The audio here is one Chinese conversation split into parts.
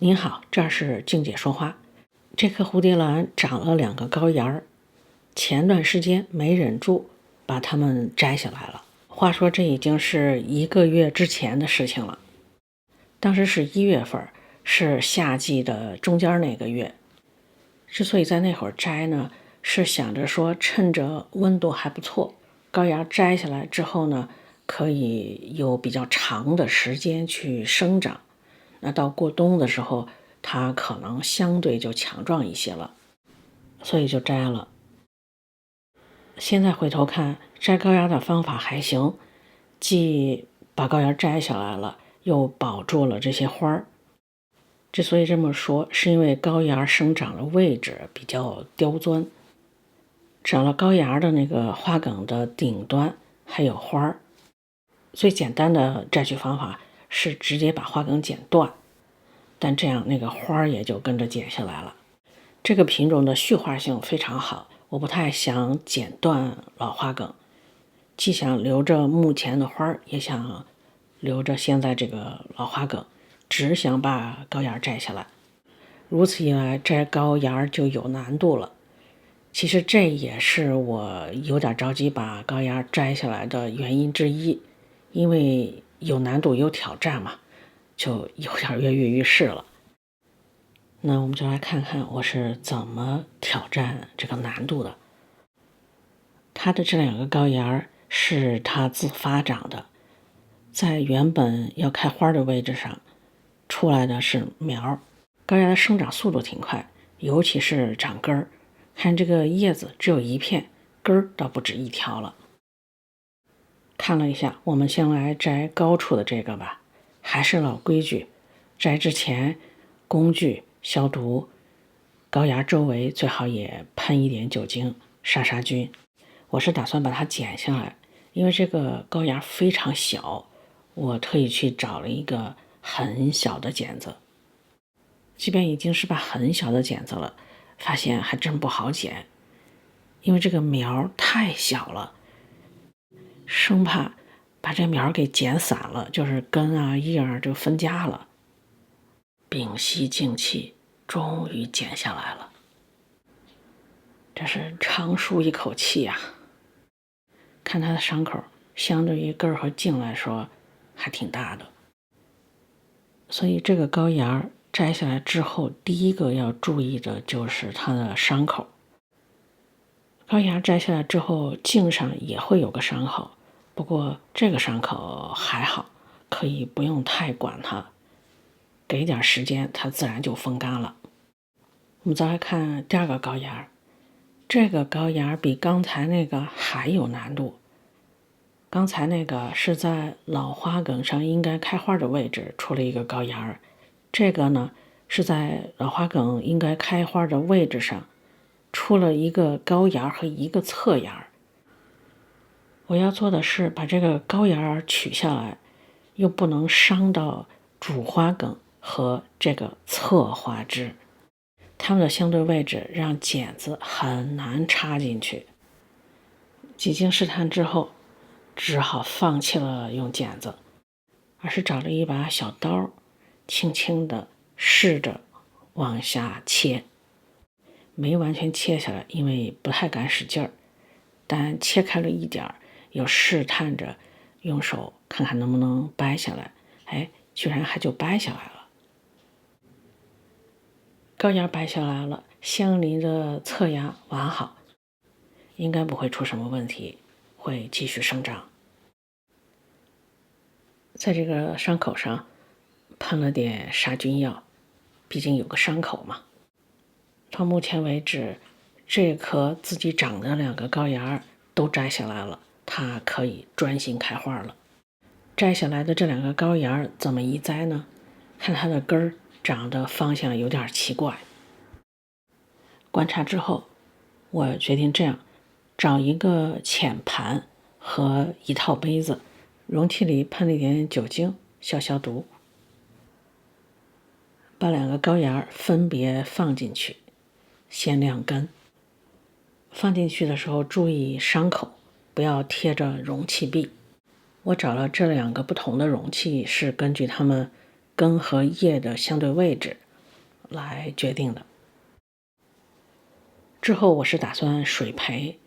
您好，这儿是静姐说话。这棵蝴蝶兰长了2个高芽儿，前段时间没忍住把它们摘下来了。话说这已经是1个月之前的事情了，当时是1月份，是夏季的中间那个月。之所以在那会儿摘呢，是想着说趁着温度还不错，高芽摘下来之后呢，可以有比较长的时间去生长。那到过冬的时候，它可能相对就强壮一些了，所以就摘了。现在回头看，摘高芽的方法还行，既把高芽摘下来了，又保住了这些花儿。之所以这么说，是因为高芽生长的位置比较刁钻，长了高芽的那个花梗的顶端还有花儿。最简单的摘取方法是直接把花梗剪断，但这样那个花儿也就跟着剪下来了。这个品种的续花性非常好，我不太想剪断老花梗，既想留着目前的花儿，也想留着现在这个老花梗，只想把高芽摘下来。如此一来，摘高芽就有难度了。其实这也是我有点着急把高芽摘下来的原因之一，因为有难度有挑战嘛，就有点跃跃欲试了。那我们就来看看我是怎么挑战这个难度的。它的这2个高芽是它自发长的，在原本要开花的位置上出来的是苗。高芽的生长速度挺快，尤其是长根儿，看这个叶子只有1片，根儿倒不止1条了。看了一下，我们先来摘高处的这个吧。还是老规矩，摘之前工具消毒，高芽周围最好也喷一点酒精杀杀菌。我是打算把它剪下来，因为这个高芽非常小，我特意去找了一个很小的剪子。即便已经是把很小的剪子了，发现还真不好剪，因为这个苗太小了，生怕把这苗给剪散了，就是根啊叶儿就分家了。屏息静气，终于剪下来了，这是长舒一口气呀。看它的伤口，相对于根儿和茎来说还挺大的，所以这个高芽摘下来之后，第一个要注意的就是它的伤口。高芽摘下来之后，茎上也会有个伤口，不过这个伤口还好，可以不用太管它，给点时间它自然就风干了。我们再来看第2个高芽，这个高芽比刚才那个还有难度。刚才那个是在老花梗上应该开花的位置出了一个高芽，这个呢是在老花梗应该开花的位置上出了一个高芽和一个侧芽。我要做的是把这个高芽取下来，又不能伤到主花梗和这个侧花枝，它们的相对位置让剪子很难插进去。几经试探之后，只好放弃了用剪子，而是找了一把小刀，轻轻地试着往下切。没完全切下来，因为不太敢使劲儿，但切开了一点儿，又试探着用手看看能不能掰下来。居然还就掰下来了。高芽掰下来了，相邻的侧芽完好，应该不会出什么问题，会继续生长。在这个伤口上喷了点杀菌药，毕竟有个伤口嘛。到目前为止，这棵自己长的2个高芽都摘下来了，它可以专心开花了。摘下来的这2个高芽怎么移栽呢？看它的根儿长的方向有点奇怪。观察之后，我决定这样，找一个浅盘和一套杯子，容器里喷了一点酒精消毒，把2个高芽分别放进去，先晾干。放进去的时候注意伤口，不要贴着容器壁。我找了这2个不同的容器，是根据它们根和叶的相对位置，来决定的。之后我是打算水培，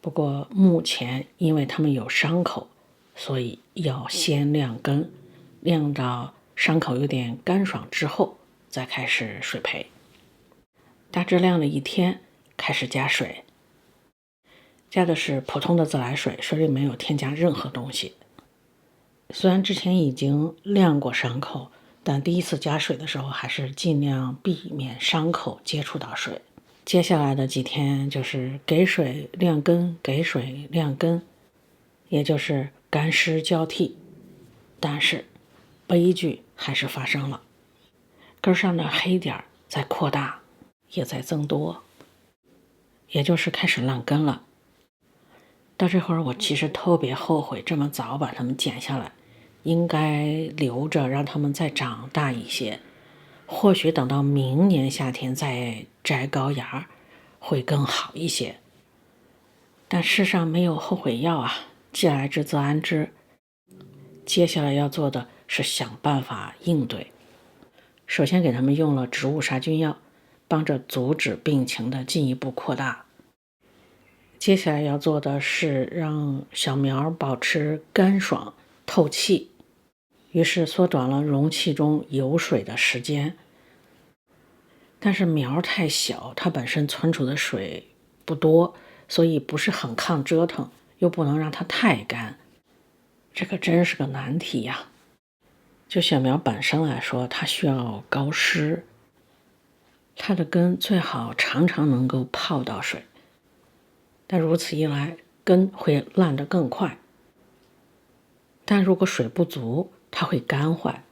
不过目前因为它们有伤口，所以要先晾根，晾到伤口有点干爽之后再开始水培。大致晾了1天，开始加水，加的是普通的自来水，水里没有添加任何东西。虽然之前已经晾过伤口，但第一次加水的时候还是尽量避免伤口接触到水。接下来的几天就是给水晾根，给水晾根，也就是干湿交替。但是悲剧还是发生了，根上的黑点在扩大，也在增多，也就是开始烂根了。到这会儿我其实特别后悔这么早把它们剪下来，应该留着让它们再长大一些，或许等到明年夏天再摘高芽会更好一些。但世上没有后悔药啊，既来之则安之。接下来要做的是想办法应对。首先给他们用了植物杀菌药，帮着阻止病情的进一步扩大。接下来要做的是让小苗保持干爽透气，于是缩短了容器中有水的时间。但是苗太小，它本身存储的水不多，所以不是很抗折腾，又不能让它太干，这个真是个难题呀。就小苗本身来说，它需要高湿，它的根最好常常能够泡到水，但如此一来，根会烂得更快。但如果水不足，它会干坏。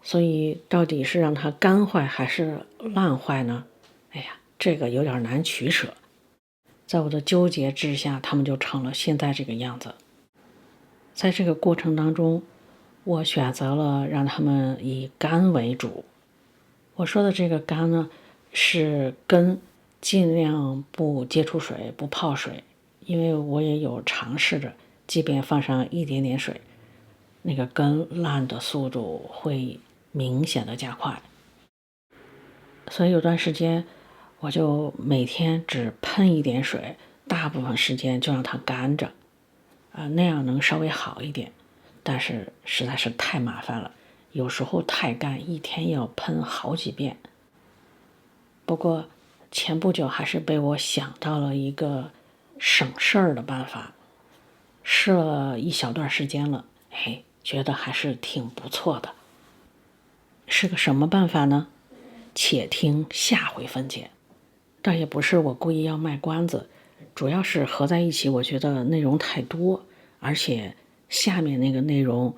所以到底是让它干坏还是烂坏呢？哎呀，这个有点难取舍。在我的纠结之下，它们就成了现在这个样子。在这个过程当中，我选择了让它们以干为主。我说的这个干呢，是根尽量不接触水，不泡水，因为我也有尝试着，即便放上一点点水，那个根烂的速度会明显的加快。所以有段时间我就每天只喷一点水，大部分时间就让它干着，那样能稍微好一点。但是实在是太麻烦了，有时候太干，一天要喷好几遍。不过前不久还是被我想到了一个省事儿的办法，试了一小段时间了，觉得还是挺不错的。是个什么办法呢？且听下回分解。倒也不是我故意要卖关子，主要是合在一起我觉得内容太多，而且下面那个内容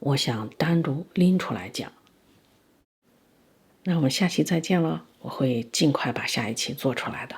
我想单独拎出来讲。那我们下期再见了，我会尽快把下一期做出来的。